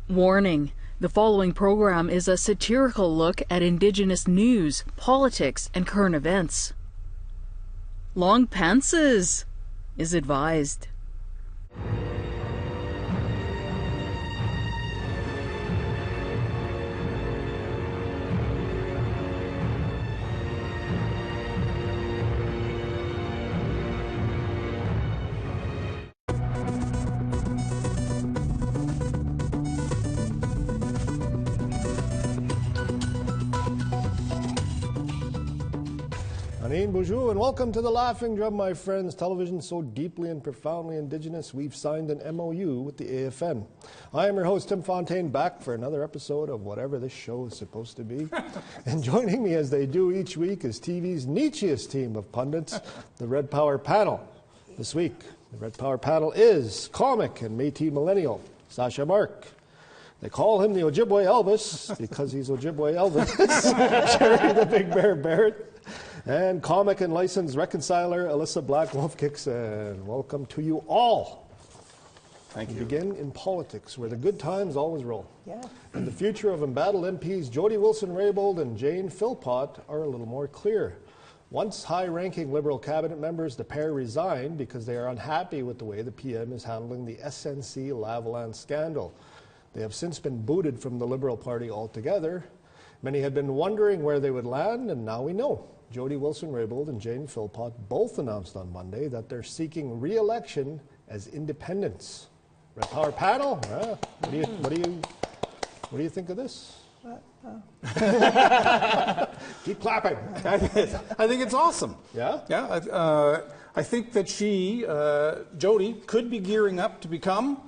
Warning: the following program is a satirical look at Indigenous news, politics, and current events. Long pantses is advised. Bonjour and welcome to the Laughing Drum, my friends. Television so deeply and profoundly Indigenous, we've signed an MOU with the AFN. I am your host, Tim Fontaine, back for another episode of whatever this show is supposed to be. And joining me as they do each week is TV's nichiest team of pundits, the Red Power Panel. This week, the Red Power Panel is comic and Métis millennial, Sasha Mark. They call him the Ojibwe Elvis because he's Ojibwe Elvis. Jerry the Big Bear Barrett. And comic and licensed reconciler, Alyssa Black Wolf Kixon. Welcome to you all. Thank you. We begin in politics, where the good times always roll. Yeah. And the future of embattled MPs Jody Wilson-Raybould and Jane Philpott are a little more clear. Once high-ranking Liberal cabinet members, the pair resigned because they are unhappy with the way the PM is handling the SNC Lavalin scandal. They have since been booted from the Liberal Party altogether. Many had been wondering where they would land, and now we know. Jody Wilson-Raybould and Jane Philpott both announced on Monday that they're seeking re-election as independents. Red Power Panel, what do you think of this? Keep clapping. I think it's awesome. Yeah? Yeah. I think that Jody, could be gearing up to become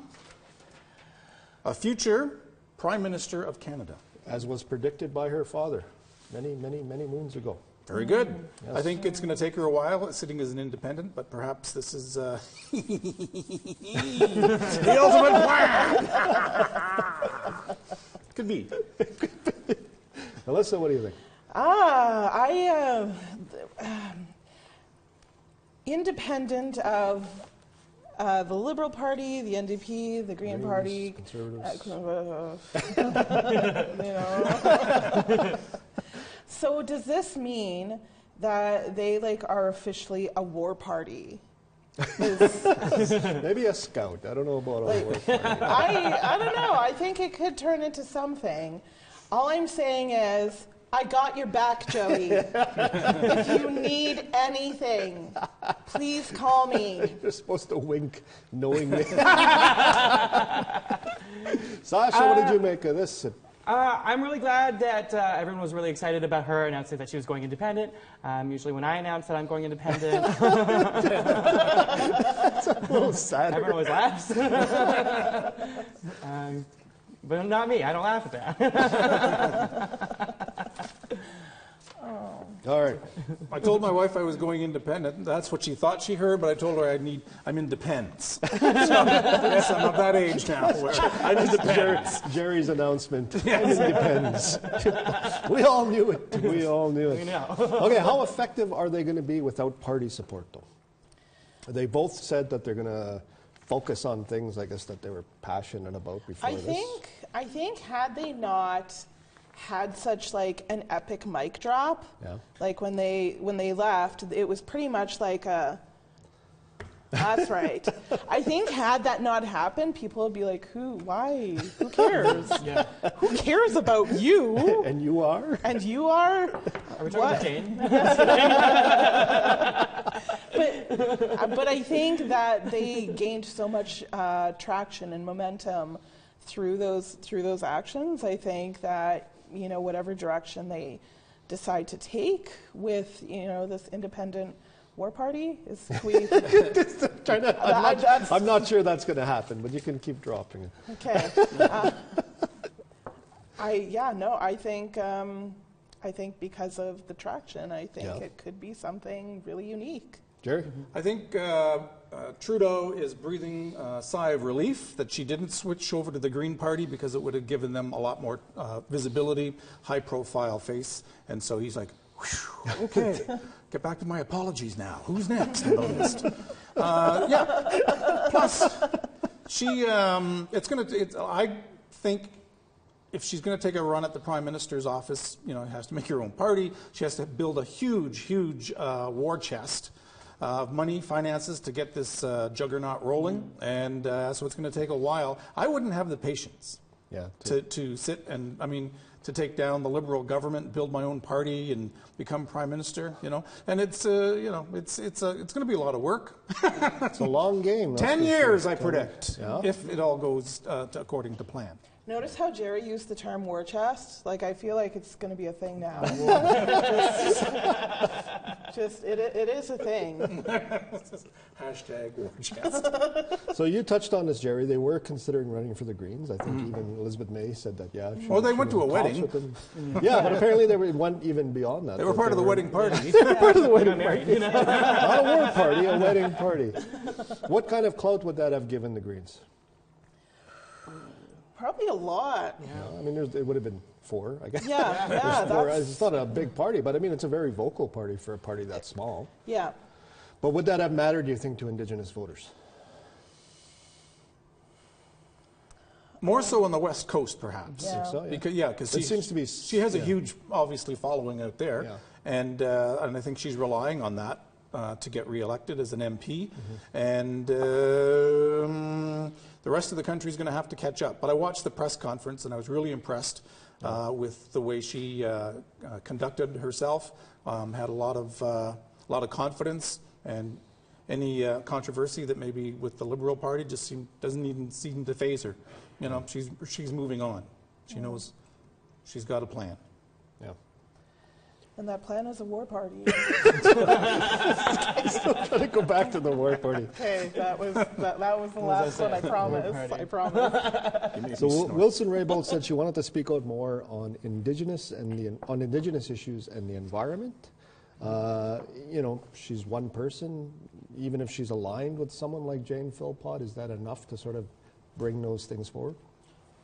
a future Prime Minister of Canada. As was predicted by her father many moons ago. Very good. Yes. I think it's going to take her a while sitting as an independent, but perhaps this is the ultimate plan. Could be. Alyssa, what do you think? Independent of the Liberal Party, the NDP, the Green Party, Conservatives. you know. So does this mean that they are officially a war party? Maybe a scout. I don't know about a war party. I don't know. I think it could turn into something. All I'm saying is, I got your back, Jody. If you need anything, please call me. You're supposed to wink knowingly. Sasha, what did you make of this? I'm really glad that everyone was really excited about her announcing that she was going independent. Usually when I announce that I'm going independent, It's a little sad. everyone always laughs. But not me. I don't laugh at that. All right. I told my wife I was going independent. That's what she thought she heard, but I told her I'm independence. So, yes, I'm of that age now. I'm independence. Jerry's announcement. Yes. It depends. We all knew it. We all knew it. We know. Okay, how effective are they going to be without party support, though? They both said that they're going to focus on things, I guess, that they were passionate about before this. I think had they not had such an epic mic drop, when they left, it was pretty much like a, that's right. I think had that not happened, people would be like, why, who cares? Yeah. Who cares about you? And you are? And you are? Are we talking to Jane? But I think that they gained so much traction and momentum through those actions. I think that whatever direction they decide to take with this independent war party is I'm not sure that's going to happen, but you can keep dropping it. Okay. I think because of the traction, I think it could be something really unique. Jerry? I think Trudeau is breathing a sigh of relief that she didn't switch over to the Green Party because it would have given them a lot more visibility, high-profile face. And so he's like, whew, okay, get back to my apologies now. Who's next on the list? Plus, she, think if she's going to take a run at the Prime Minister's office, has to make her own party. She has to build a huge, huge war chest of money, finances to get this juggernaut rolling. And so it's going to take a while. I wouldn't have the patience to sit and, to take down the Liberal government, build my own party, and become Prime Minister, And it's, it's going to be a lot of work. It's a long game. 10 years, I predict, if it all goes according to plan. Notice how Jerry used the term war chest? Like, I feel like it's going to be a thing now. It is a thing. Hashtag war chest. So you touched on this, Jerry. They were considering running for the Greens. I think even Elizabeth May said that, they went to a wedding. Yeah, but apparently they went even beyond that. They were part of the wedding party. Part of the wedding party. Not a war party, a wedding party. What kind of clout would that have given the Greens? Probably a lot. Yeah. It would have been 4, I guess. Yeah. It's not a big party, but it's a very vocal party for a party that small. Yeah. But would that have mattered, do you think, to Indigenous voters? More so on the West Coast, perhaps. I think so, Because it seems to be. She has a huge, obviously, following out there, and I think she's relying on that to get reelected as an MP, and the rest of the country is going to have to catch up. But I watched the press conference, and I was really impressed with the way she conducted herself. Had a lot of confidence, and any controversy that maybe with the Liberal Party just doesn't even seem to faze her. She's moving on. She knows she's got a plan. Yeah. And that plan is a war party. I'm still trying to go back to the war party. Okay, that was the last one. I promise. So Wilson-Raybould said she wanted to speak out more on Indigenous issues and the environment. She's one person. Even if she's aligned with someone like Jane Philpott, is that enough to sort of bring those things forward?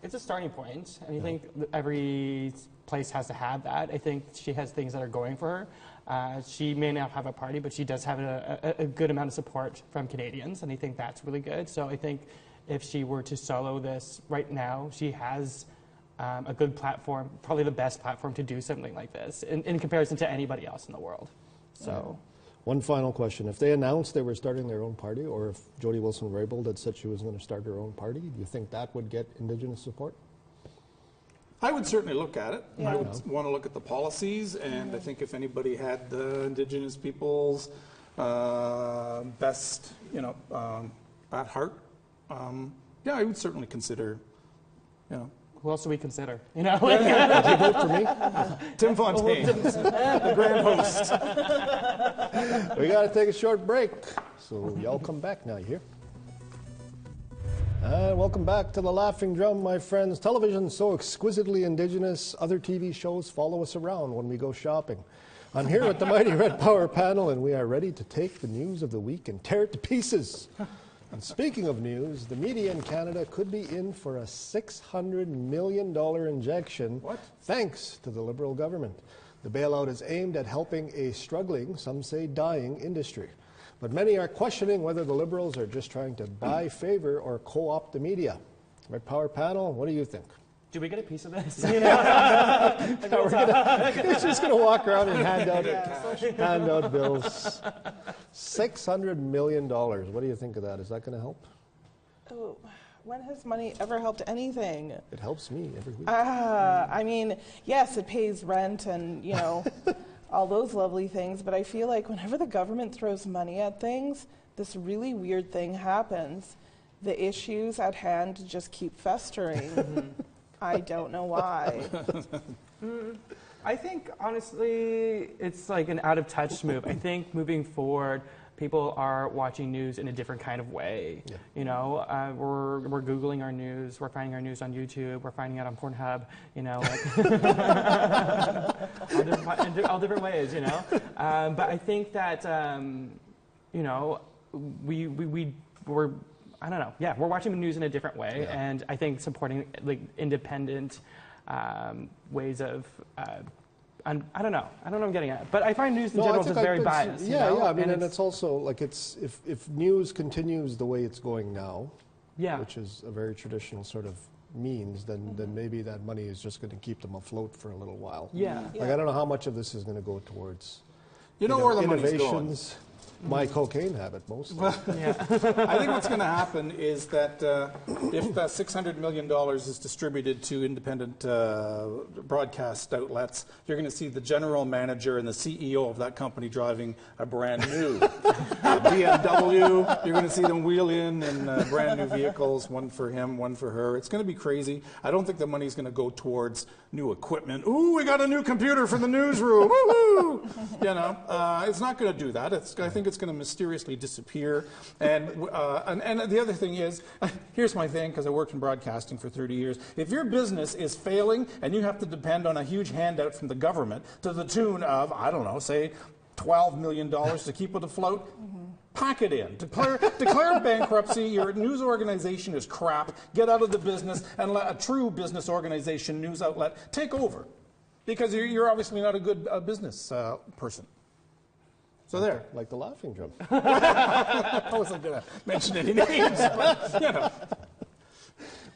It's a starting point, and I think every place has to have that. I think she has things that are going for her. She may not have a party, but she does have a good amount of support from Canadians, and I think that's really good. So I think if she were to solo this right now, she has a good platform, probably the best platform to do something like this in comparison to anybody else in the world. So. One final question. If they announced they were starting their own party, or if Jody Wilson-Raybould had said she was going to start her own party, do you think that would get Indigenous support? I would certainly look at it. I would want to look at the policies, and I think if anybody had the Indigenous people's best, at heart, I would certainly consider, Who else do we consider? Would you vote for me? Tim Fontaine, the grand host. We got to take a short break, so y'all come back now, you hear? And welcome back to the Laughing Drum, my friends. Television so exquisitely Indigenous, other TV shows follow us around when we go shopping. I'm here with the Mighty Red Power panel, and we are ready to take the news of the week and tear it to pieces. And speaking of news, the media in Canada could be in for a $600 million injection thanks to the Liberal government. The bailout is aimed at helping a struggling, some say dying, industry. But many are questioning whether the Liberals are just trying to buy favor or co-opt the media. Red Power panel, what do you think? Do we get a piece of this? We're just going to walk around and hand out bills. $600 million. What do you think of that? Is that going to help? Oh, when has money ever helped anything? It helps me every week. Yes, it pays rent and, all those lovely things, but I feel like whenever the government throws money at things, this really weird thing happens. The issues at hand just keep festering. I don't know why. I think, honestly, it's like an out-of-touch move. I think moving forward, people are watching news in a different kind of way. Yeah. We're Googling our news. We're finding our news on YouTube. We're finding it on Pornhub. All different ways. But I think that we're I don't know. Yeah, we're watching the news in a different way, and I think supporting independent ways of. I don't know what I'm getting at, but I find news in general just very biased. And it's also like if news continues the way it's going now, which is a very traditional sort of means, then maybe that money is just going to keep them afloat for a little while. Yeah. Like, I don't know how much of this is going to go towards You know where the money's going. innovations. My cocaine habit, mostly. Yeah. I think what's going to happen is that if that $600 million is distributed to independent broadcast outlets, you're going to see the general manager and the CEO of that company driving a brand new BMW. You're going to see them wheel in brand new vehicles, one for him, one for her. It's going to be crazy. I don't think the money's going to go towards new equipment. Ooh, we got a new computer for the newsroom. Woo-hoo! It's not going to do that. I think it's going to mysteriously disappear. And the other thing is, here's my thing, because I worked in broadcasting for 30 years. If your business is failing and you have to depend on a huge handout from the government to the tune of, I don't know, say $12 million to keep it afloat, pack it in. Declare bankruptcy. Your news organization is crap. Get out of the business and let a true business organization, news outlet, take over. Because you're obviously not a good business person. So there. Like the laughing drum. I wasn't going to mention any names, but,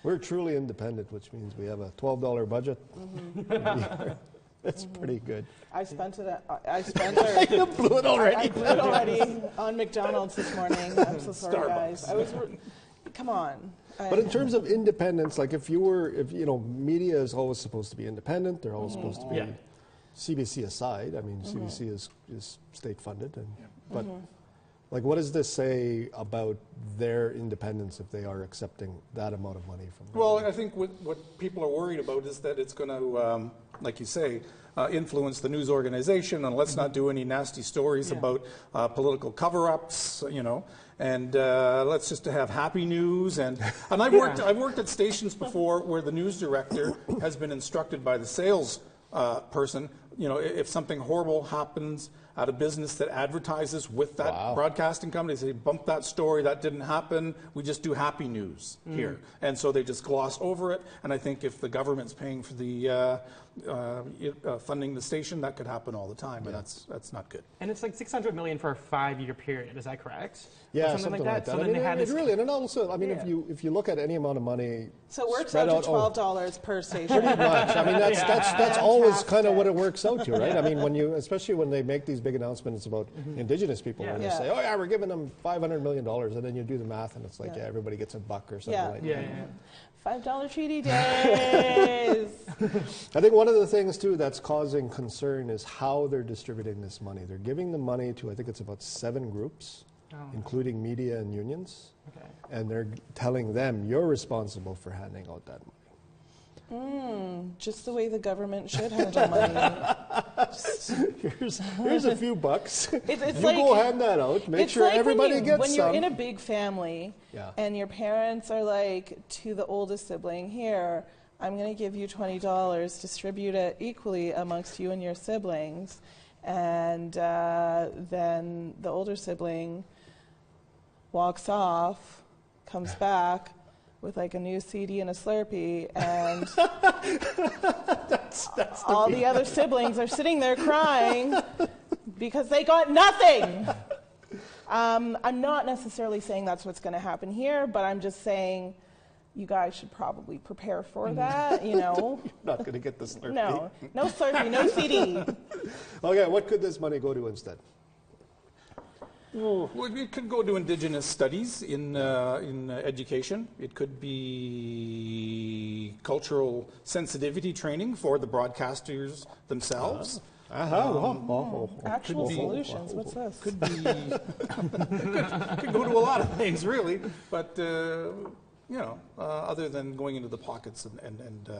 We're truly independent, which means we have a $12 budget. That's pretty good. I spent it. You blew it already. I blew it already on McDonald's this morning. I'm so sorry, guys. Come on. But in terms of independence, like if media is always supposed to be independent. They're always supposed to be, CBC aside. I mean, CBC is state funded, but like, what does this say about their independence if they are accepting that amount of money from them? Well, I think what people are worried about is that it's going to, like you say, influence the news organization, and let's not do any nasty stories about political cover-ups, and let's just have happy news. And I've worked at stations before where the news director has been instructed by the sales person, if something horrible happens at a business that advertises with that broadcasting company, they say, bump that story, that didn't happen, we just do happy news here. And so they just gloss over it. And I think if the government's paying for the funding the station, that could happen all the time, and that's not good. And it's like $600 million for a 5-year period, is that correct? Yeah, Or something like that. I mean, and also, I mean, if you look at any amount of money, so it works out to $12 per station. Pretty much. I mean, that's always kind of what it works out to, right? I mean, especially when they make these big announcements about Indigenous people, when they say, oh yeah, we're giving them $500 million, and then you do the math, and it's like, everybody gets $1 or something like that. $5 treaty days. I think one of the things, too, that's causing concern is how they're distributing this money. They're giving the money to, I think it's about 7 groups, including media and unions, and they're telling them, you're responsible for handing out that money. Just the way the government should handle money. Here's a few bucks. It's you like, go hand that out. Make sure everybody gets when some. you're in a big family and your parents are like to the oldest sibling, here, I'm going to give you $20, distribute it equally amongst you and your siblings. And then the older sibling walks off, comes back with like a new CD and a Slurpee, and that's all the other siblings are sitting there crying because they got nothing. I'm not necessarily saying that's what's going to happen here, but I'm just saying you guys should probably prepare for that, You're not going to get the Slurpee. No Slurpee, no CD. Okay, what could this money go to instead? Well, it could go to Indigenous studies in education. It could be cultural sensitivity training for the broadcasters themselves. Actual solutions. What's this? Could be. could go to a lot of things, really. But other than going into the pockets and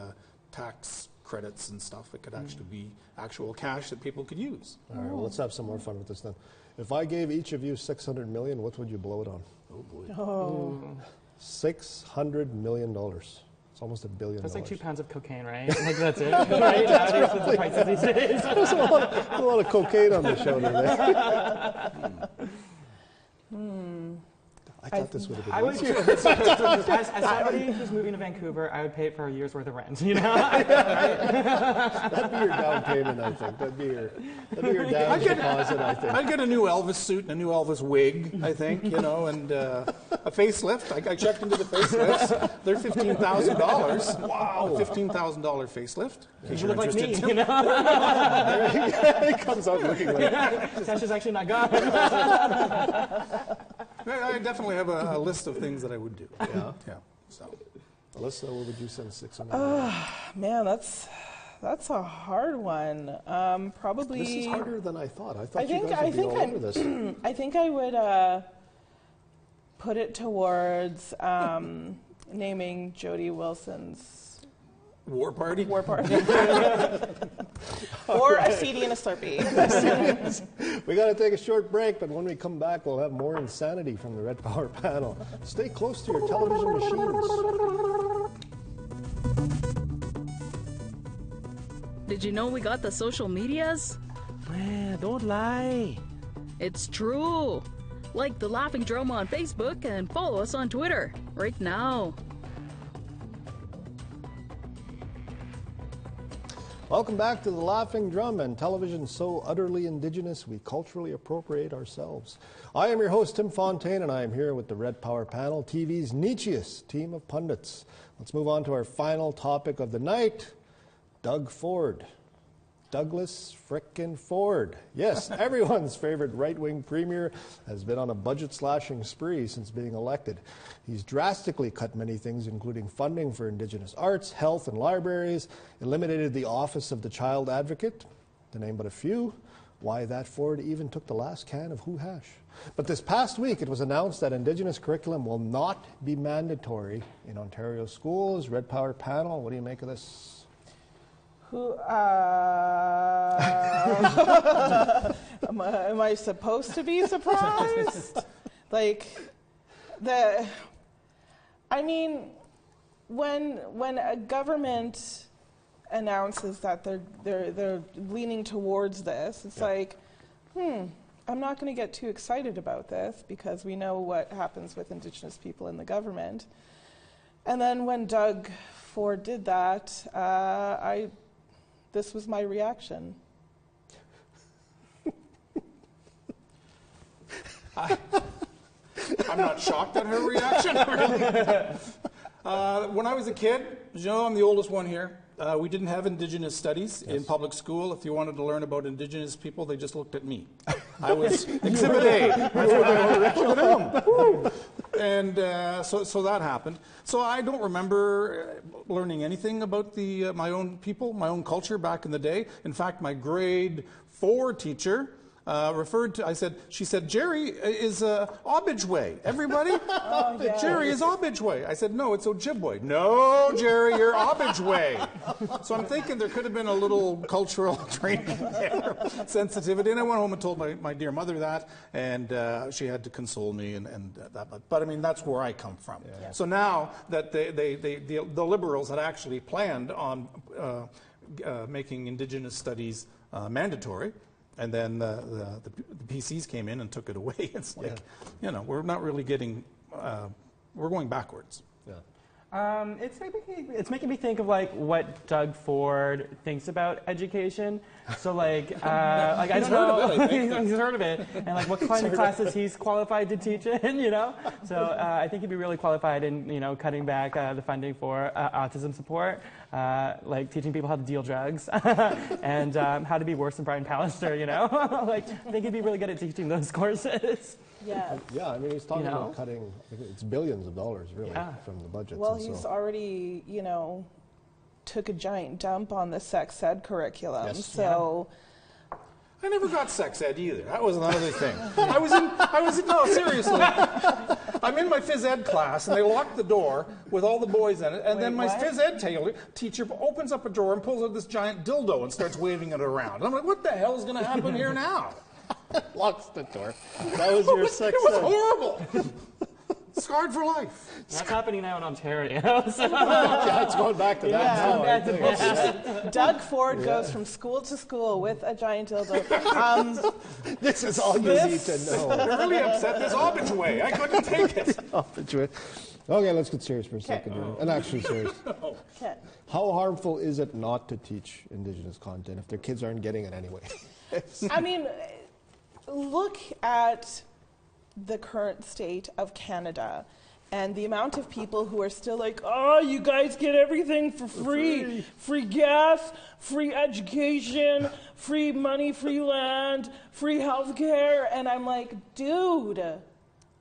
tax credits and stuff, it could actually be actual cash that people could use. All right. Well, let's have some more fun with this then. If I gave each of you $600 million, what would you blow it on? Oh boy. $600 million. It's almost $1 billion. That's like 2 pounds of cocaine, right? Like that's it, right? That's the prices these days. There's a lot of cocaine on the show today. I thought this would have been I would easier. as somebody who's moving to Vancouver, I would pay for a year's worth of rent. You know, That'd be your down payment, I think. That'd be your down deposit, I think. I'd get a new Elvis suit and a new Elvis wig, I think, you know, and a facelift. I checked into the facelifts. They're $15,000. Wow. $15,000 facelift. You look like me, you know. It comes out looking like... Sash is actually not gone. I definitely have a list of things that I would do. Yeah. Yeah. So. Alyssa, what would you send $600? Man, that's a hard one. Probably. This is harder than I thought. I thought you guys would be all over this. I think I would put it towards naming Jody Wilson's War party? or a CD and a Slurpee. We got to take a short break, but when we come back, we'll have more insanity from the Red Power panel. Stay close to your television machines. Did you know we got the social medias? Don't lie. It's true. Like the Laughing Drum on Facebook and follow us on Twitter right now. Welcome back to the Laughing Drum and television so utterly Indigenous we culturally appropriate ourselves. I am your host, Tim Fontaine, and I am here with the Red Power panel, TV's nichiest team of pundits. Let's move on to our final topic of the night, Doug Ford. Douglas frickin' Ford. Yes, everyone's favorite right-wing premier has been on a budget-slashing spree since being elected. He's drastically cut many things, including funding for Indigenous arts, health, and libraries, eliminated the Office of the Child Advocate, to name but a few. Why that Ford even took the last can of Who Hash. But this past week, it was announced that Indigenous curriculum will not be mandatory in Ontario schools. Red Power panel, what do you make of this? Am I supposed to be surprised? When a government announces that they're leaning towards this, it's like, I'm not going to get too excited about this because we know what happens with Indigenous people in the government. And then when Doug Ford did that, this was my reaction. I'm not shocked at her reaction. When I was a kid, you know, I'm the oldest one here. We didn't have Indigenous studies in public school. If you wanted to learn about Indigenous people, they just looked at me. I was Exhibit A. And so that happened. So I don't remember learning anything about my own people, my own culture back in the day. In fact, my grade 4 teacher she said, Jerry is Ojibwe. Everybody? Yes. Jerry is Ojibwe. I said, no, it's Ojibwe. No, Jerry, you're Ojibwe. So I'm thinking there could have been a little cultural training there, sensitivity. And I went home and told my dear mother that, and she had to console me and that. But I mean, that's where I come from. Yeah. So now that the Liberals had actually planned on making Indigenous studies mandatory, and then the PCs came in and took it away. It's like, you know, we're not really getting, we're going backwards. Yeah. It's making me think of like what Doug Ford thinks about education. So like I don't know, he's heard of it, and like what kind of classes he's qualified to teach in, you know. So I think he'd be really qualified in, you know, cutting back the funding for autism support, like teaching people how to deal drugs, and how to be worse than Brian Pallister, you know. Like I think he'd be really good at teaching those courses. Yes. Yeah, I mean, he's talking about cutting, it's billions of dollars, really, from the budget. Well, he's already, you know, took a giant dump on the sex ed curriculum. Yes. So. I never got sex ed either. That was another thing. No, seriously. I'm in my phys ed class, and they lock the door with all the boys in it, and then my phys ed teacher opens up a drawer and pulls out this giant dildo and starts waving it around. And I'm like, what the hell is going to happen here now? Locks the door. That was your sex ed. It was horrible. Scarred for life. That's happening now in Ontario. So. Yeah, it's going back to that. Yeah. now, I think. Doug Ford goes from school to school with a giant dildo. This is all you need to know. They're really upset this obituary. I couldn't take it. Okay, let's get serious for a second here. And actually serious. Okay. How harmful is it not to teach Indigenous content if their kids aren't getting it anyway? I mean, look at the current state of Canada and the amount of people who are still like, oh, you guys get everything for free. Free gas, free education, free money, free land, free healthcare. And I'm like, dude,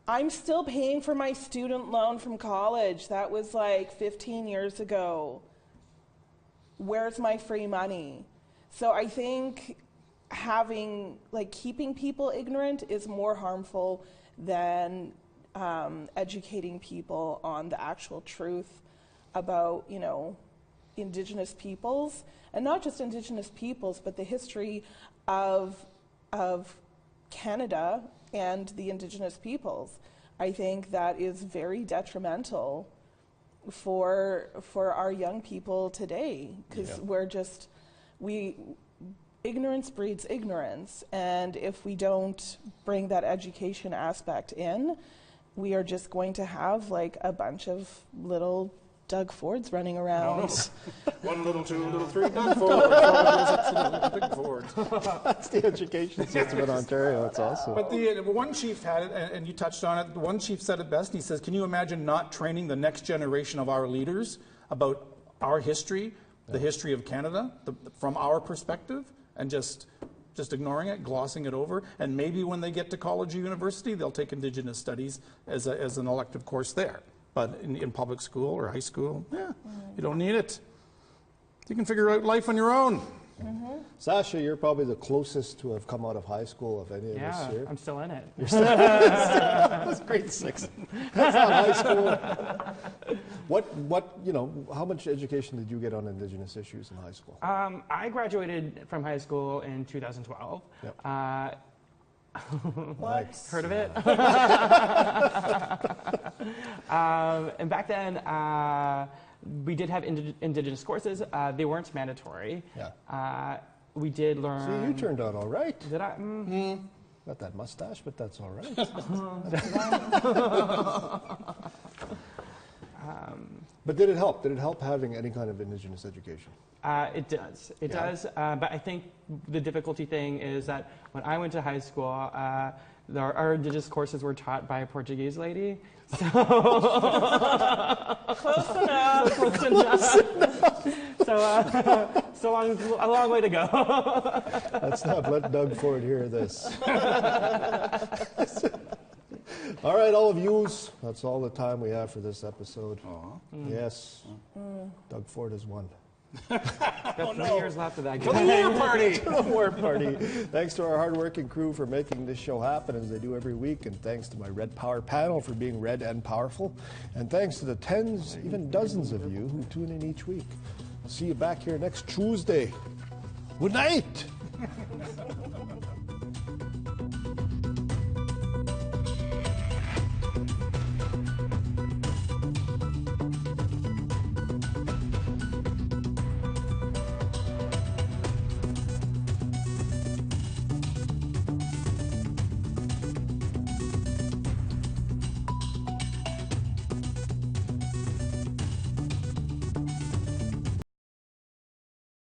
I'm still paying for my student loan from college. That was like 15 years ago. Where's my free money? So I think keeping people ignorant is more harmful than educating people on the actual truth about, Indigenous peoples, and not just Indigenous peoples, but the history of Canada and the Indigenous peoples. I think that is very detrimental for our young people today, because ignorance breeds ignorance, and if we don't bring that education aspect in, we are just going to have like a bunch of little Doug Fords running around. One little, two little, three Doug Fords. Big Fords. That's the education system in Ontario. It's awesome. But the one chief had it, and you touched on it. The one chief said it best. He says, "Can you imagine not training the next generation of our leaders about our history, the history of Canada, from our perspective?" And just ignoring it, glossing it over, and maybe when they get to college or university, they'll take Indigenous studies as an elective course there. But in public school or high school, you don't need it. You can figure out life on your own. Mm-hmm. Sasha, you're probably the closest to have come out of high school of any of us here. I'm still in it. That's grade 6. That's not high school. How much education did you get on Indigenous issues in high school? I graduated from high school in 2012. Yep. What? Heard of it? And back then, we did have Indigenous courses. They weren't mandatory. Yeah. We did learn... See, you turned out all right. Did I? Got that mustache, but that's all right. But did it help? Did it help having any kind of Indigenous education? It does. It does. But I think the difficulty thing is that when I went to high school, our Indigenous courses were taught by a Portuguese lady. So Close enough. Close enough. So a long way to go. Let's not let Doug Ford hear this. All right, all of yous. That's all the time we have for this episode. Yes, Doug Ford has won. Got 3 years left of that. For the war party. The war party. Thanks to our hardworking crew for making this show happen as they do every week, and thanks to my Red Power panel for being red and powerful, and thanks to the tens, even dozens of you who tune in each week. See you back here next Tuesday. Good night.